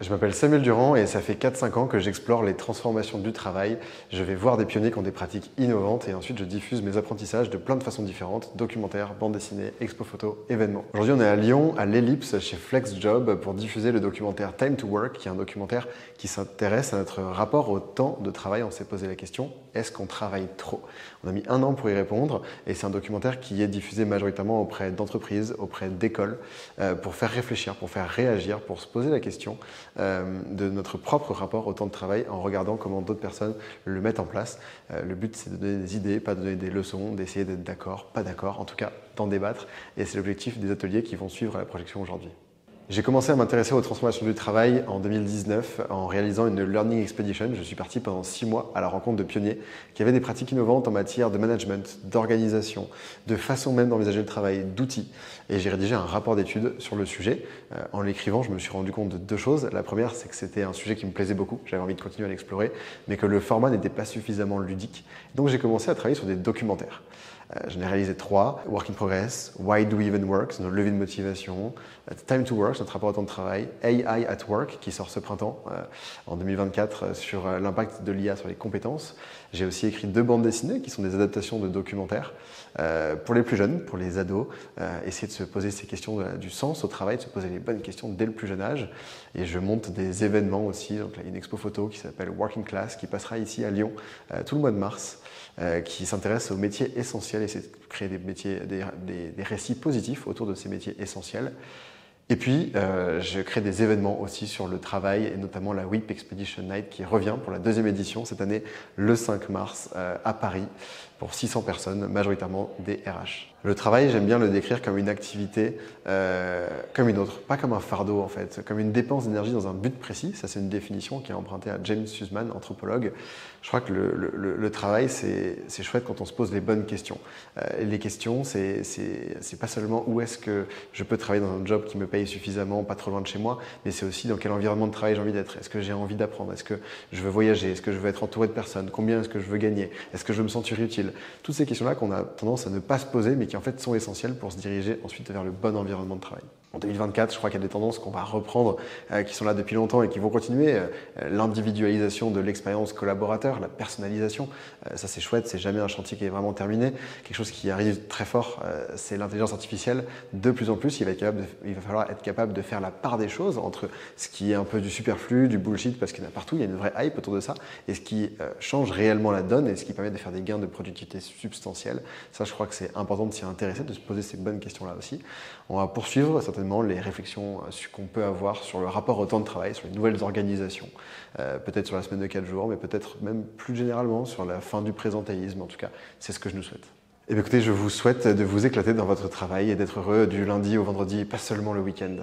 Je m'appelle Samuel Durand et ça fait 4-5 ans que j'explore les transformations du travail. Je vais voir des pionniers qui ont des pratiques innovantes et ensuite je diffuse mes apprentissages de plein de façons différentes, documentaires, bandes dessinées, expo photos, événements. Aujourd'hui on est à Lyon, à l'Ellipse, chez FlexJob pour diffuser le documentaire Time to Work, qui est un documentaire qui s'intéresse à notre rapport au temps de travail. On s'est posé la question, est-ce qu'on travaille trop? On a mis 1 an pour y répondre et c'est un documentaire qui est diffusé majoritairement auprès d'entreprises, auprès d'écoles, pour faire réfléchir, pour faire réagir, pour se poser la question de notre propre rapport au temps de travail en regardant comment d'autres personnes le mettent en place. Le but, c'est de donner des idées, pas de donner des leçons, d'essayer d'être d'accord, pas d'accord, en tout cas d'en débattre. Et c'est l'objectif des ateliers qui vont suivre la projection aujourd'hui. J'ai commencé à m'intéresser aux transformations du travail en 2019 en réalisant une Learning Expedition. Je suis parti pendant 6 mois à la rencontre de pionniers qui avaient des pratiques innovantes en matière de management, d'organisation, de façon même d'envisager le travail, d'outils. Et j'ai rédigé un rapport d'études sur le sujet. En l'écrivant, je me suis rendu compte de 2 choses. La première, c'est que c'était un sujet qui me plaisait beaucoup. J'avais envie de continuer à l'explorer, mais que le format n'était pas suffisamment ludique. Donc j'ai commencé à travailler sur des documentaires. J'en ai réalisé 3, Work in Progress, Why Do We Even Work, c'est notre levée de motivation, Time to Work, notre rapport au temps de travail, AI at Work, qui sort ce printemps en 2024 sur l'impact de l'IA sur les compétences. J'ai aussi écrit 2 bandes dessinées qui sont des adaptations de documentaires pour les plus jeunes, pour les ados, essayer de se poser ces questions du sens au travail, de se poser les bonnes questions dès le plus jeune âge. Et je monte des événements aussi, donc là, il y a une expo photo qui s'appelle Working Class, qui passera ici à Lyon tout le mois de mars, qui s'intéresse aux métiers essentiels et c'est de créer des récits positifs autour de ces métiers essentiels. Et puis, je crée des événements aussi sur le travail et notamment la WIP Expedition Night qui revient pour la 2e édition cette année le 5 mars à Paris pour 600 personnes, majoritairement des RH. Le travail, j'aime bien le décrire comme une activité comme une autre, pas comme un fardeau en fait, comme une dépense d'énergie dans un but précis. Ça, c'est une définition qui est empruntée à James Sussman, anthropologue. Je crois que le travail, c'est chouette quand on se pose les bonnes questions. Les questions, c'est pas seulement où est-ce que je peux travailler dans un job qui me paye suffisamment, pas trop loin de chez moi, mais c'est aussi dans quel environnement de travail j'ai envie d'être. Est-ce que j'ai envie d'apprendre? Est-ce que je veux voyager? Est-ce que je veux être entouré de personnes? Combien est-ce que je veux gagner? Est-ce que je veux me sentir utile? Toutes ces questions-là qu'on a tendance à ne pas se poser, mais qui en fait sont essentielles pour se diriger ensuite vers le bon environnement de travail. En 2024, je crois qu'il y a des tendances qu'on va reprendre, qui sont là depuis longtemps et qui vont continuer. L'individualisation de l'expérience collaborateur, la personnalisation, ça c'est chouette, c'est jamais un chantier qui est vraiment terminé. Quelque chose qui arrive très fort, c'est l'intelligence artificielle. De plus en plus, il va falloir être capable de faire la part des choses entre ce qui est un peu du superflu, du bullshit, parce qu'il y en a partout, il y a une vraie hype autour de ça, et ce qui change réellement la donne et ce qui permet de faire des gains de productivité substantiels. Ça, je crois que c'est important de s'y intéresser, de se poser ces bonnes questions-là aussi. On va poursuivre certainement les réflexions qu'on peut avoir sur le rapport au temps de travail, sur les nouvelles organisations, peut-être sur la semaine de 4 jours, mais peut-être même plus généralement sur la fin du présentéisme. En tout cas, c'est ce que je nous souhaite. Et bien, écoutez, je vous souhaite de vous éclater dans votre travail et d'être heureux du lundi au vendredi et pas seulement le week-end.